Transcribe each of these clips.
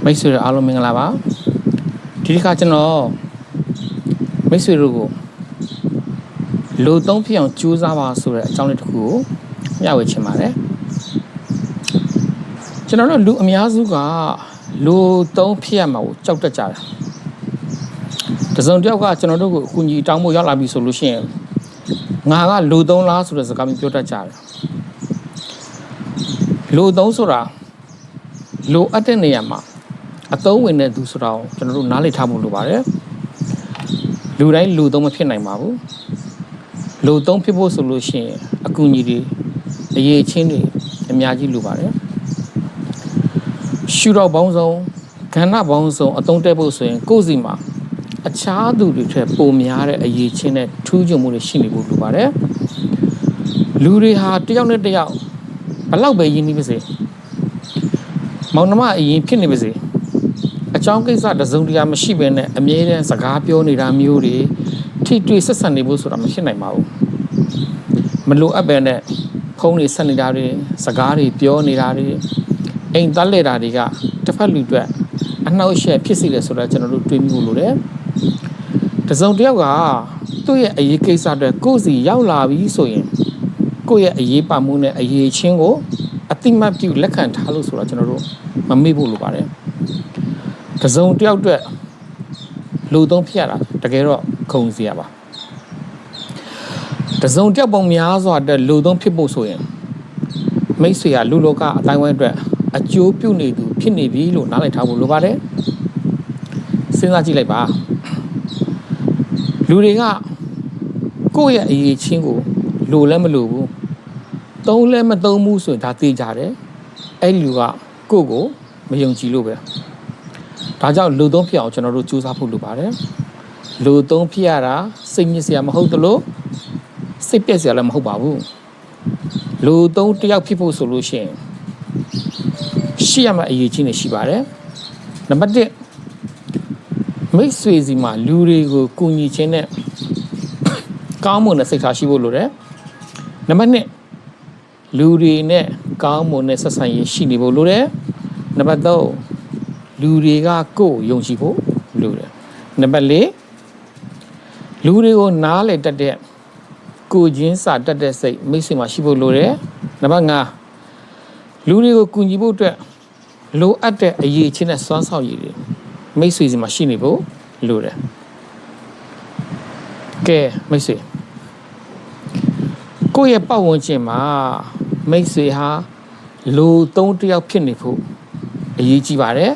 မိတ်ဆွေတို့အားလုံးမင်္ဂလာပါဒီတစ်ခါကျွန်တော်မိတ်ဆွေတို့ကိုလူသုံးဖြစ်အောင်ကြိုးစားပါဆိုတဲ့အကြောင်းလေးတစ်ခုကိုမျှဝေချင်ပါတယ်ကျွန်တော်တို့လူအများစုကလူသုံးဖြစ်ရမှာကိုကြောက်တတ်ကြတယ်တစုံတစ်ယောက်ကကျွန်တော်တို့ကိုအကူအညီတောင်းဖို့ရောက်လာပြီဆိုလို့ရှိရင်ငါကလူသုံးလားဆိုတဲ့စကားမျိုးပြောတတ်ကြတယ်လူသုံးဆိုတာလူအပ်တဲ့နေရာမှာအသုံးဝင်တဲ့သူဆိုတော့ကျွန်တော်တို့နားလည်ထားဖို့လိုပါတယ်လူတိုင်းလူသုံးမဖြစ်နိုင်ပါဘူးလူသုံးဖြစ်ဖို့ဆိုလို့ရှိရင်အကူအညီတွေအရေးချင်းတွေအများကြီးလိုပါတယ်ရှုတော့ပေါင်းစုံကဏ္ဍပေါင်းစုံအသုံးတက်ဖို့ဆိုရင်ကိုယ်စီမှာအခြားသူတွေထက်ပိုများတဲ့အရေးချင်းနဲ့ထူးချွန်မှုတွေရှိနေဖို့လိုပါတယ်လူတွေဟာတယောက်နဲ့တယောက်ဘလောက်ပဲယဉ်နေပါစေမောင်နှမအရင်ဖြစ်နေပါစေအကြောင်းကိစ္စတစုံတရာမရှိဘဲနဲ့အမြဲတမ်းစကားပြောနေတာမျိုးတွေထိတွေ့ဆက်ဆံနေဖို့ဆိုတာမဖြစ်နိုင်ပါဘူးမလိုအပ်ပဲနဲ့ဖုန်းတွေဆက်နေတာတွေစကားတွေပြောနေတာတွေအိမ်တက်လက်တာတွေကတစ်ဖက်လူတွေအနှောက်အယှက်ဖြစ်စေတယ်ဆိုတာကျွန်တော်တို့တွေးမိဖို့လိုတယ်တစုံတယောက်ကသူ့ရဲ့အရေးကိစ္စတွေကိုယ်စီရောက်လာပြီဆိုရင်ကိုယ့်ရဲ့အရေးပါမှုနဲ့အရေးချင်းကိုအတိမတ်ပြုလက်ခံထားလို့ဆိုတာကျွန်တော်တို့မမေ့ဖို့လိုပါတယ်တစုံတယောက်အတွက်လူသုံးဖြစ်ရတာတကယ်တော့ခုံစီရပါတစုံတယောက်ပုံများစွာအတွက်လူသုံးဖြစ်ဖို့ဆိုရင်မိတ်ဆွေကလူလောကအတိုင်းဝိုင်းအတွက်အကျိုးပြုနေသူဖြစ်နေပြီလို့နားလည်ထားဖို့လိုပါတယ်စဉ်းစားကြည့်လိုက်ပါလူတွေကကိုယ့်ရဲ့အရေးချင်းကိုလိုလည်းမလိုဘူးသုံးလည်းမသုံးဘူးဆိုရင်ဒါသိကြတယ်အဲ့လူကကိုယ့်ကိုမယုံကြည်လို့ပဲဒါကြောင့်လူသုံးဖြစ်အောင်ကျွန်တော်တို့ကြိုးစားဖို့လိုပါတယ်လူသုံးဖြစ်ရတာစိတ်ညစ်စရာမဟုတ်သလိုစိတ်ပြက်စရာလည်းမဟုတ်ပါဘူးလူသုံးတယောက်ဖြစ်ဖို့ဆိုလို့ရှိရင်ရှိရမယ့်အရေးကြီးနေရှိပါတယ်နံပါတ်1မိတ်ဆွေစီမှာလူတွေကိုကူညီခြင်းနဲ့ကောင်းမွန်တဲ့စိတ်ထားရှိဖို့လိုတယ်နံပါတ်2လူတွေနဲ့ကောင်းမွန်တဲ့ဆက်ဆံရေးရှိနေဖို့လိုတယ်နံပါတ်3လူတွေကကိုယ်ယုံကြည်ဖို့လိုတယ်နံပါတ်4လူတွေကိုနားလည်တတ်တဲ့ကိုချင်းစာတတ်တဲ့စိတ်မိတ်ဆွေမှာရှိဖို့လိုတယ်နံပါတ်5လူတွေကိုကူညီဖို့အတွက်လိုအပ်တဲ့အရေးချင်းနဲ့စွမ်းဆောင်ရည်တွေမိတ်ဆွေစီမှာရှိနေဖို့လိုတယ်ကဲမိတ်ဆွေကိုယ့်ရဲ့ပတ်ဝန်းကျင်မှာမိတ်ဆွေဟာလူသုံးတယောက်ဖြစ်နေဖို့အရေးကြီးပါတယ်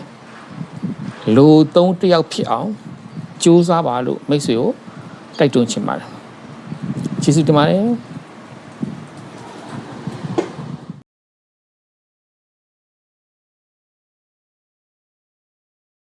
လူသုံးတယောက်ဖြစ်အောင်ကြိုးစားပါလို့မိတ်ဆွေကိုတိုက်တွန်းချင်ပါတယ်ကျေးဇူးတင်ပါတယ်